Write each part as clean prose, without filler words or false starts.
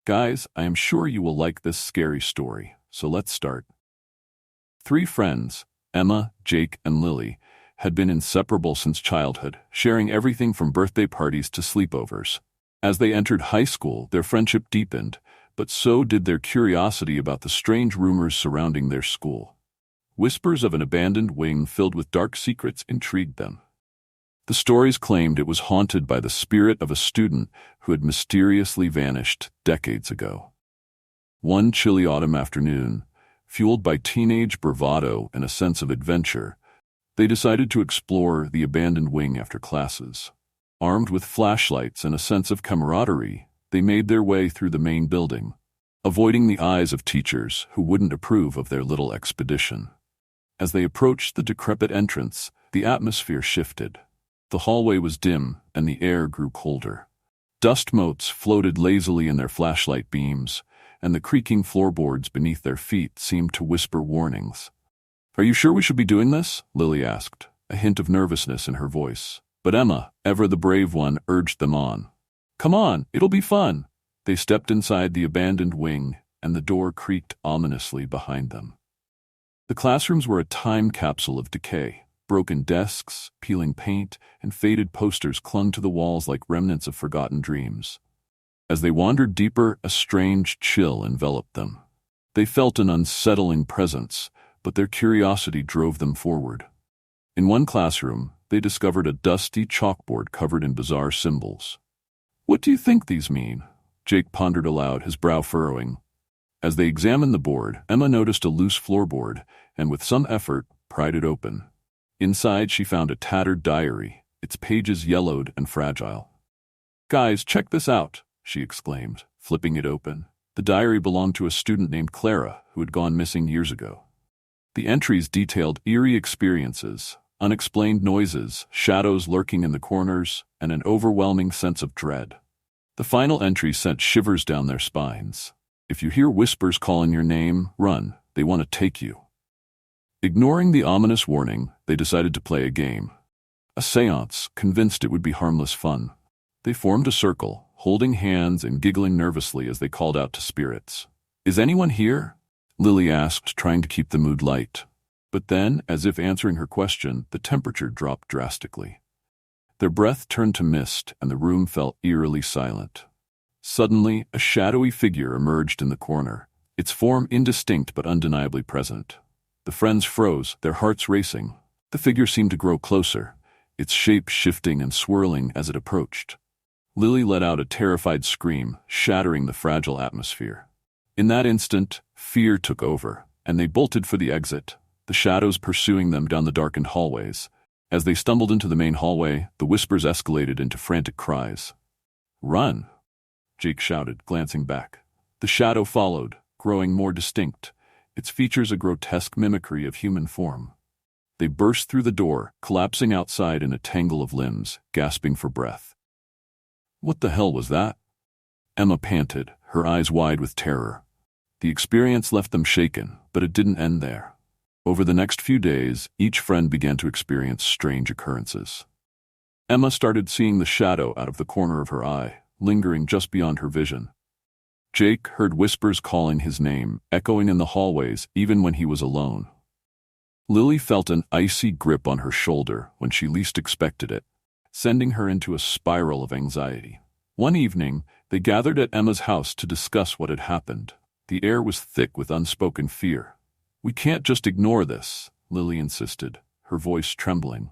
Guys, I am sure you will like this scary story, so let's start. Three friends, Emma, Jake, and Lily, had been inseparable since childhood, sharing everything from birthday parties to sleepovers. As they entered high school, their friendship deepened, but so did their curiosity about the strange rumors surrounding their school. Whispers of an abandoned wing filled with dark secrets intrigued them. The stories claimed it was haunted by the spirit of a student who had mysteriously vanished decades ago. One chilly autumn afternoon, fueled by teenage bravado and a sense of adventure, they decided to explore the abandoned wing after classes. Armed with flashlights and a sense of camaraderie, they made their way through the main building, avoiding the eyes of teachers who wouldn't approve of their little expedition. As they approached the decrepit entrance, the atmosphere shifted. The hallway was dim, and the air grew colder. Dust motes floated lazily in their flashlight beams, and the creaking floorboards beneath their feet seemed to whisper warnings. "Are you sure we should be doing this?" Lily asked, a hint of nervousness in her voice. But Emma, ever the brave one, urged them on. "Come on, it'll be fun." They stepped inside the abandoned wing, and the door creaked ominously behind them. The classrooms were a time capsule of decay. Broken desks, peeling paint, and faded posters clung to the walls like remnants of forgotten dreams. As they wandered deeper, a strange chill enveloped them. They felt an unsettling presence, but their curiosity drove them forward. In one classroom, they discovered a dusty chalkboard covered in bizarre symbols. "What do you think these mean?" Jake pondered aloud, his brow furrowing. As they examined the board, Emma noticed a loose floorboard, and with some effort, pried it open. Inside, she found a tattered diary, its pages yellowed and fragile. "Guys, check this out," she exclaimed, flipping it open. The diary belonged to a student named Clara, who had gone missing years ago. The entries detailed eerie experiences, unexplained noises, shadows lurking in the corners, and an overwhelming sense of dread. The final entry sent shivers down their spines. "If you hear whispers calling your name, run. They want to take you." Ignoring the ominous warning, they decided to play a game. A séance, convinced it would be harmless fun. They formed a circle, holding hands and giggling nervously as they called out to spirits. "Is anyone here?" Lily asked, trying to keep the mood light. But then, as if answering her question, the temperature dropped drastically. Their breath turned to mist, and the room felt eerily silent. Suddenly, a shadowy figure emerged in the corner, its form indistinct but undeniably present. The friends froze, their hearts racing. The figure seemed to grow closer, its shape shifting and swirling as it approached. Lily let out a terrified scream, shattering the fragile atmosphere. In that instant, fear took over, and they bolted for the exit, the shadows pursuing them down the darkened hallways. As they stumbled into the main hallway, the whispers escalated into frantic cries. "Run!" Jake shouted, glancing back. The shadow followed, growing more distinct, its features a grotesque mimicry of human form. They burst through the door, collapsing outside in a tangle of limbs, gasping for breath. "What the hell was that?" Emma panted, her eyes wide with terror. The experience left them shaken, but it didn't end there. Over the next few days, each friend began to experience strange occurrences. Emma started seeing the shadow out of the corner of her eye, lingering just beyond her vision. Jake heard whispers calling his name, echoing in the hallways even when he was alone. Lily felt an icy grip on her shoulder when she least expected it, sending her into a spiral of anxiety. One evening, they gathered at Emma's house to discuss what had happened. The air was thick with unspoken fear. "We can't just ignore this," Lily insisted, her voice trembling.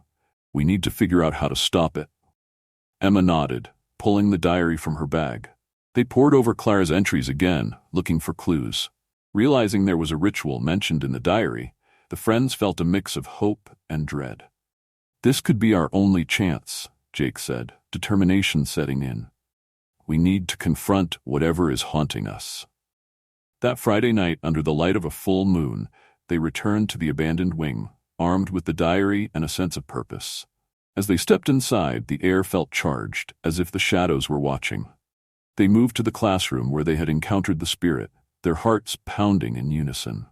"We need to figure out how to stop it." Emma nodded, pulling the diary from her bag. They pored over Clara's entries again, looking for clues. Realizing there was a ritual mentioned in the diary, the friends felt a mix of hope and dread. "This could be our only chance," Jake said, determination setting in. "We need to confront whatever is haunting us." That Friday night, under the light of a full moon, they returned to the abandoned wing, armed with the diary and a sense of purpose. As they stepped inside, the air felt charged, as if the shadows were watching. They moved to the classroom where they had encountered the spirit, their hearts pounding in unison.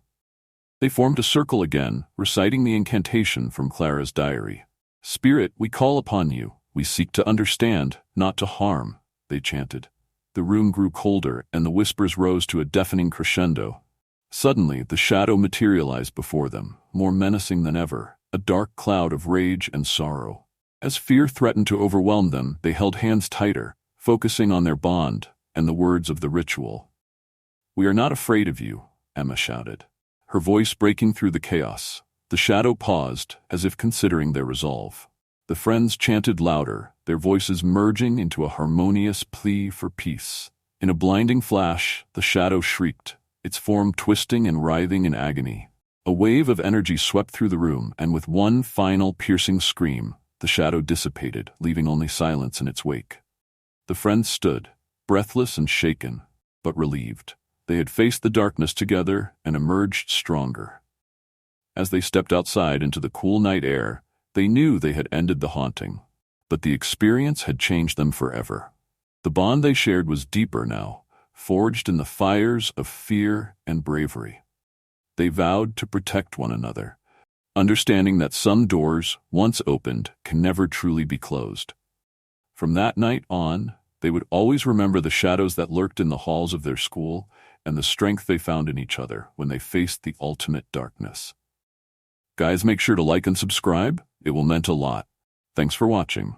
They formed a circle again, reciting the incantation from Clara's diary. "Spirit, we call upon you. We seek to understand, not to harm," they chanted. The room grew colder, and the whispers rose to a deafening crescendo. Suddenly, the shadow materialized before them, more menacing than ever, a dark cloud of rage and sorrow. As fear threatened to overwhelm them, they held hands tighter, focusing on their bond and the words of the ritual. "We are not afraid of you," Emma shouted, her voice breaking through the chaos. The shadow paused, as if considering their resolve. The friends chanted louder, their voices merging into a harmonious plea for peace. In a blinding flash, the shadow shrieked, its form twisting and writhing in agony. A wave of energy swept through the room, and with one final piercing scream, the shadow dissipated, leaving only silence in its wake. The friends stood, breathless and shaken, but relieved. They had faced the darkness together and emerged stronger. As they stepped outside into the cool night air, they knew they had ended the haunting, but the experience had changed them forever. The bond they shared was deeper now, forged in the fires of fear and bravery. They vowed to protect one another, understanding that some doors, once opened, can never truly be closed. From that night on, they would always remember the shadows that lurked in the halls of their school and the strength they found in each other when they faced the ultimate darkness. Guys, make sure to like and subscribe. It will mean a lot. Thanks for watching.